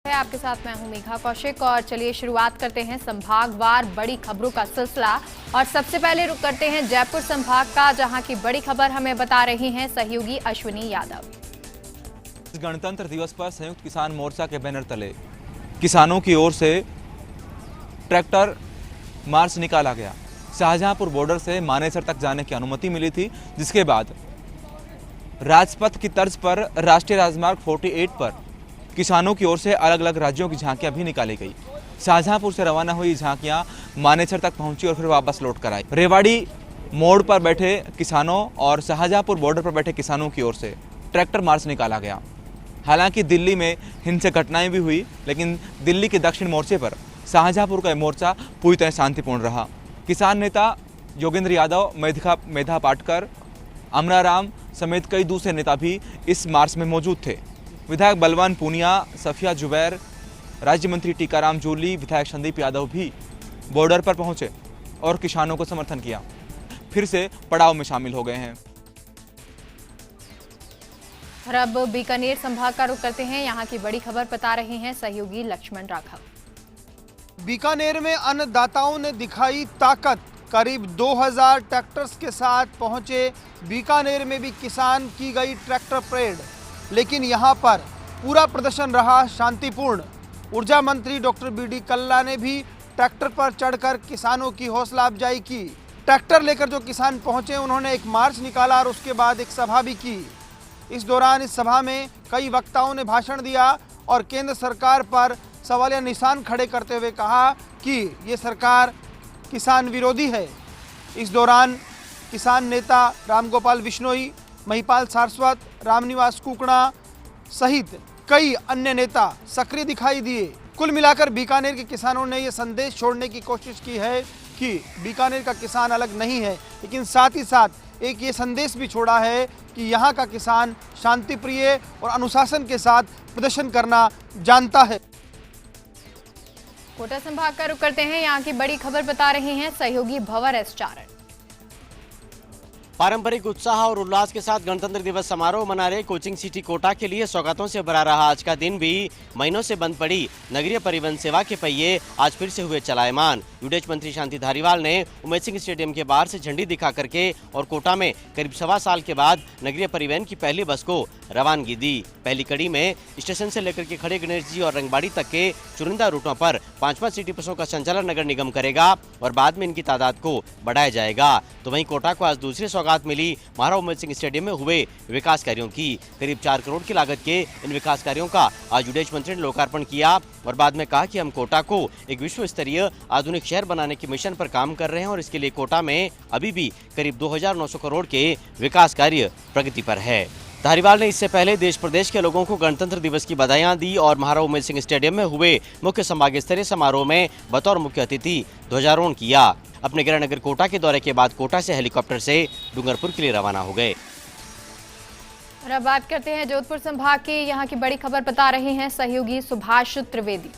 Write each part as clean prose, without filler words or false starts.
है आपके साथ मैं हूं मेघा कौशिक और चलिए शुरुआत करते हैं संभागवार बड़ी खबरों का सिलसिला। और सबसे पहले रुक करते हैं जयपुर संभाग का, जहां की बड़ी खबर हमें बता रही हैं सहयोगी अश्विनी यादव। गणतंत्र दिवस पर संयुक्त किसान मोर्चा के बैनर तले किसानों की ओर से ट्रैक्टर मार्च निकाला गया। शाहजहांपुर बॉर्डर से मानेसर तक जाने की अनुमति मिली थी, जिसके बाद राजपथ की तर्ज पर राष्ट्रीय राजमार्ग 48 पर किसानों की ओर से अलग अलग राज्यों की झांकियां भी निकाली गई। शाहजहांपुर से रवाना हुई झांकियां मानेसर तक पहुंची और फिर वापस लौट कर आई। रेवाड़ी मोड़ पर बैठे किसानों और शाहजहांपुर बॉर्डर पर बैठे किसानों की ओर से ट्रैक्टर मार्च निकाला गया। हालांकि दिल्ली में हिंसक घटनाएं भी हुई, लेकिन दिल्ली के दक्षिण मोर्चे पर शाहजहांपुर का मोर्चा पूरी तरह शांतिपूर्ण रहा। किसान नेता योगेंद्र यादव, मेधा पाटकर, अमराराम समेत कई दूसरे नेता भी इस मार्च में मौजूद थे। विधायक बलवान पूनिया, सफिया जुबैर, राज्य मंत्री टीकाराम जूली, विधायक संदीप यादव भी बॉर्डर पर पहुंचे और किसानों को समर्थन किया। फिर से पड़ाव में शामिल हो गए हैं। और अब बीकानेर संभाग का रुख करते हैं, यहाँ की बड़ी खबर बता रहे हैं सहयोगी लक्ष्मण राघव। बीकानेर में अन्नदाताओं ने दिखाई ताकत। करीब 2000 ट्रैक्टर्स के साथ पहुंचे बीकानेर में भी किसान की गई ट्रैक्टर परेड, लेकिन यहां पर पूरा प्रदर्शन रहा शांतिपूर्ण। ऊर्जा मंत्री डॉक्टर बीडी कल्ला ने भी ट्रैक्टर पर चढ़कर किसानों की हौसला अफजाई की। ट्रैक्टर लेकर जो किसान पहुंचे उन्होंने एक मार्च निकाला और उसके बाद एक सभा भी की। इस दौरान इस सभा में कई वक्ताओं ने भाषण दिया और केंद्र सरकार पर सवालिया निशान खड़े करते हुए कहा कि ये सरकार किसान विरोधी है। इस दौरान किसान नेता रामगोपाल बिश्नोई, महिपाल सारस्वत, रामनिवास कुकड़ा सहित कई अन्य नेता सक्रिय दिखाई दिए। कुल मिलाकर बीकानेर के किसानों ने यह संदेश छोड़ने की कोशिश की है कि बीकानेर का किसान अलग नहीं है, लेकिन साथ ही साथ एक ये संदेश भी छोड़ा है कि यहाँ का किसान शांति प्रिय और अनुशासन के साथ प्रदर्शन करना जानता है। कोटा संभाग का रुख करते हैं, यहाँ की बड़ी खबर बता रहे हैं सहयोगी भंवर एस चारण। पारंपरिक उत्साह और उल्लास के साथ गणतंत्र दिवस समारोह मना रहे कोचिंग सिटी कोटा के लिए सौगातों से भरा रहा आज का दिन भी महीनों से बंद पड़ी नगरीय परिवहन सेवा के पहिए आज फिर से हुए चलायमान। विदेश मंत्री शांति धारीवाल ने उमेश सिंह स्टेडियम के बाहर से झंडी दिखा करके और कोटा में करीब 1.25 साल के बाद नगरीय परिवहन की पहली बस को रवानगी दी। पहली कड़ी में स्टेशन से लेकर के खड़े गणेश जी और रंगबाड़ी तक के चुनिंदा रूटों पर 5-5 सिटी बसों का संचालन नगर निगम करेगा और बाद में इनकी तादाद को बढ़ाया जाएगा। तो वहीं कोटा को आज दूसरी सौगात मिली महाराजा उमेश सिंह स्टेडियम में हुए विकास कार्यों की। करीब 4 करोड़ की लागत के इन विकास कार्यों का आज विदेश मंत्री ने लोकार्पण किया और बाद में कहा कि हम कोटा को एक विश्व स्तरीय आधुनिक शहर बनाने के मिशन पर काम कर रहे हैं और इसके लिए कोटा में अभी भी करीब 2900 करोड़ के विकास कार्य प्रगति पर है। धारीवाल ने इससे पहले देश प्रदेश के लोगों को गणतंत्र दिवस की बधाइयां दी और महाराजा उमेश सिंह स्टेडियम में हुए मुख्य संभागीय स्तरीय समारोह में बतौर मुख्य अतिथि ध्वजारोहण किया। अपने गृहनगर कोटा के दौरे के बाद कोटा से हेलीकॉप्टर से डूंगरपुर के लिए रवाना हो गए। और अब बात करते हैं जोधपुर संभाग की, यहाँ की बड़ी खबर बता रहे हैं सहयोगी सुभाष त्रिवेदी।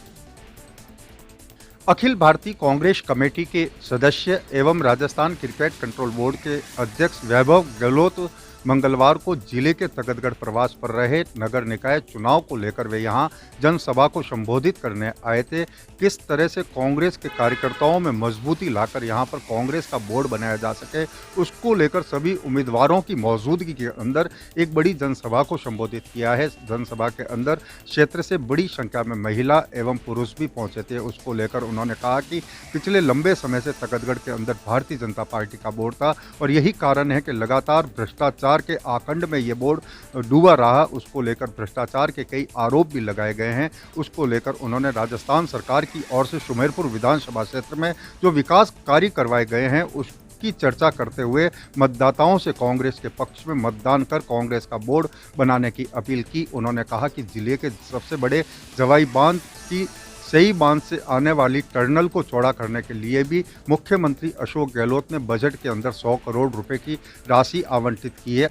अखिल भारतीय कांग्रेस कमेटी के सदस्य एवं राजस्थान क्रिकेट कंट्रोल बोर्ड के अध्यक्ष वैभव गहलोत मंगलवार को जिले के तगतगढ़ प्रवास पर रहे। नगर निकाय चुनाव को लेकर वे यहां जनसभा को संबोधित करने आए थे। किस तरह से कांग्रेस के कार्यकर्ताओं में मजबूती लाकर यहां पर कांग्रेस का बोर्ड बनाया जा सके, उसको लेकर सभी उम्मीदवारों की मौजूदगी के अंदर एक बड़ी जनसभा को संबोधित किया है। जनसभा के अंदर क्षेत्र से बड़ी संख्या में महिला एवं पुरुष भी पहुंचे थे। उसको लेकर उन्होंने कहा कि पिछले लंबे समय से तगतगढ़ के अंदर भारतीय जनता पार्टी का बोर्ड था और यही कारण है कि लगातार भ्रष्टाचार के आखंड में ये बोर्ड डूबा रहा। उसको लेकर भ्रष्टाचार के कई आरोप भी लगाए गए हैं। उसको लेकर उन्होंने राजस्थान सरकार की ओर से सुमेरपुर विधानसभा क्षेत्र में जो विकास कार्य करवाए गए हैं उसकी चर्चा करते हुए मतदाताओं से कांग्रेस के पक्ष में मतदान कर कांग्रेस का बोर्ड बनाने की अपील की। उन्होंने कहा कि जिले के सबसे बड़े जवाई बांध की सही बांध से आने वाली टर्नल को चौड़ा करने के लिए भी मुख्यमंत्री अशोक गहलोत ने बजट के अंदर 100 करोड़ रुपए की राशि आवंटित की है।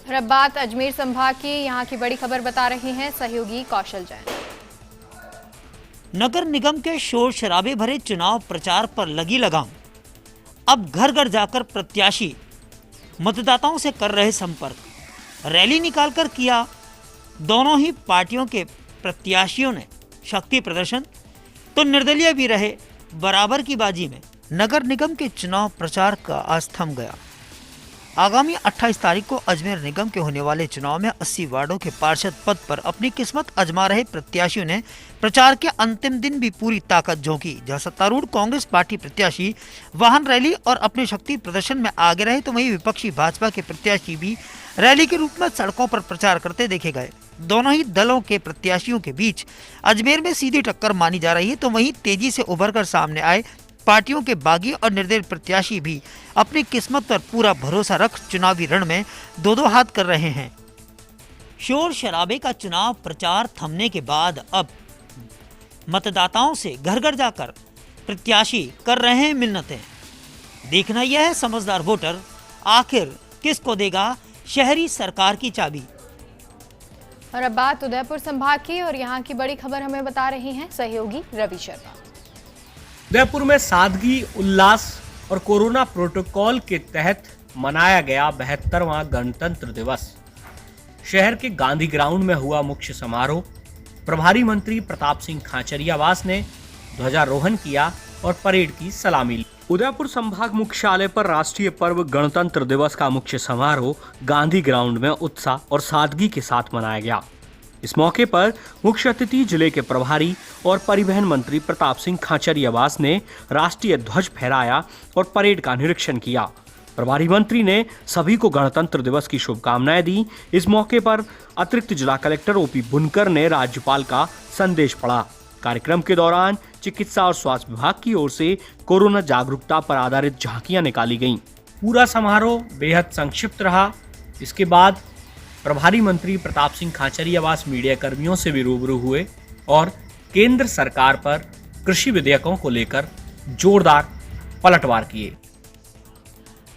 अब बात अजमेर संभाग की, यहाँ की बड़ी खबर बता रहे हैं सहयोगी कौशल जैन। नगर निगम के शोर शराबे भरे चुनाव प्रचार पर लगी लगाम। अब घर घर जाकर प्रत्याशी मतदाताओं से कर रहे संपर्क। रैली निकालकर किया दोनों ही पार्टियों के प्रत्याशियों ने शक्ति प्रदर्शन तो निर्दलीय भी रहे बराबर की बाजी में नगर निगम के चुनाव प्रचार का आज थम गया। आगामी 28 तारीख को अजमेर निगम के होने वाले चुनाव में 80 वार्डों के पार्षद पद पर अपनी किस्मत आजमा रहे प्रत्याशियों ने प्रचार के अंतिम दिन भी पूरी ताकत झोंकी। जहां सत्तारूढ़ कांग्रेस पार्टी प्रत्याशी वाहन रैली और अपने शक्ति प्रदर्शन में आगे रहे तो वहीं विपक्षी भाजपा के प्रत्याशी भी रैली के रूप में सड़कों पर प्रचार करते देखे गए। दोनों ही दलों के प्रत्याशियों के बीच अजमेर में सीधी टक्कर मानी जा रही है तो वहीं तेजी से उभरकर सामने आए पार्टियों के बागी और निर्दलीय प्रत्याशी भी अपनी किस्मत पर पूरा भरोसा रख चुनावी रण में दो हाथ कर रहे हैं। शोर शराबे का चुनाव प्रचार थमने के बाद अब मतदाताओं से घर घर जाकर प्रत्याशी कर रहे हैं मिन्नतें। देखना यह है समझदार वोटर आखिर किसको देगा शहरी सरकार की चाबी। और अब बात उदयपुर संभाग की और यहाँ की बड़ी खबर हमें बता रही हैं सहयोगी रवि शर्मा। उदयपुर में सादगी, उल्लास और कोरोना प्रोटोकॉल के तहत मनाया गया 72वां गणतंत्र दिवस। शहर के गांधी ग्राउंड में हुआ मुख्य समारोह। प्रभारी मंत्री प्रताप सिंह खाचरियावास ने ध्वजारोहण किया और परेड की सलामी ली। उदयपुर संभाग मुख्यालय पर राष्ट्रीय पर्व गणतंत्र दिवस का मुख्य समारोह गांधी ग्राउंड में उत्साह और सादगी के साथ मनाया गया। इस मौके पर मुख्य अतिथि जिले के प्रभारी और परिवहन मंत्री प्रताप सिंह खाचरियावास ने राष्ट्रीय ध्वज फहराया और परेड का निरीक्षण किया। प्रभारी मंत्री ने सभी को गणतंत्र दिवस की शुभकामनाएं दी। इस मौके पर अतिरिक्त जिला कलेक्टर ओपी बुनकर ने राज्यपाल का संदेश पढ़ा। कार्यक्रम के दौरान चिकित्सा और स्वास्थ्य विभाग की ओर से कोरोना जागरूकता पर आधारित झांकियां निकाली गईं। पूरा समारोह बेहद संक्षिप्त रहा। इसके बाद प्रभारी मंत्री प्रताप सिंह खाचरियावास मीडिया कर्मियों से भी रूबरू हुए और केंद्र सरकार पर कृषि विधेयकों को लेकर जोरदार पलटवार किए।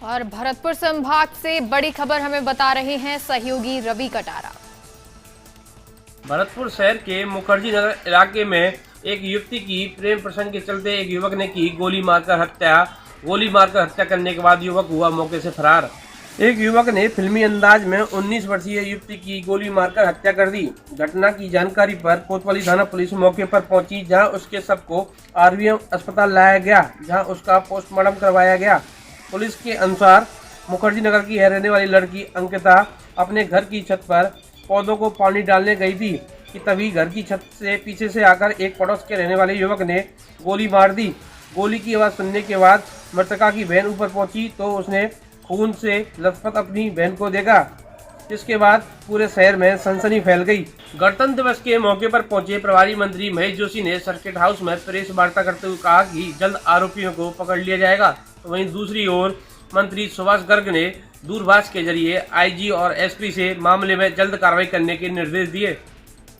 और भरतपुर संभाग से बड़ी खबर हमें बता रहे हैं सहयोगी रवि कटारा। भरतपुर शहर के मुखर्जी नगर इलाके में एक युवती की प्रेम प्रसंग के चलते एक युवक ने की गोली मारकर हत्या करने के बाद युवक हुआ मौके से फरार। एक युवक ने फिल्मी अंदाज में 19 वर्षीय युवती की गोली मारकर हत्या कर दी। घटना की जानकारी पर कोतवाली थाना पुलिस मौके पर पहुंची, जहां उसके शव को आरवीएम अस्पताल लाया गया, जहां उसका पोस्टमार्टम करवाया गया। पुलिस के अनुसार मुखर्जी नगर की रहने वाली लड़की अंकिता अपने घर की छत पर पौधों को पानी डालने गई थी कि तभी घर की छत से पीछे से आकर एक पड़ोस के रहने वाले युवक ने गोली मार दी। गोली की आवाज़ सुनने के बाद मृतका की बहन ऊपर पहुंची तो उसने खून से लथपथ अपनी बहन को देखा, जिसके बाद पूरे शहर में सनसनी फैल गई। गणतंत्र दिवस के मौके पर पहुंचे प्रभारी मंत्री महेश जोशी ने सर्किट हाउस में प्रेस वार्ता करते हुए कहा कि जल्द आरोपियों को पकड़ लिया जाएगा। तो वहीं दूसरी ओर मंत्री सुभाष गर्ग ने दूरभाष के जरिए आईजी और एसपी से मामले में जल्द कार्रवाई करने के निर्देश दिए।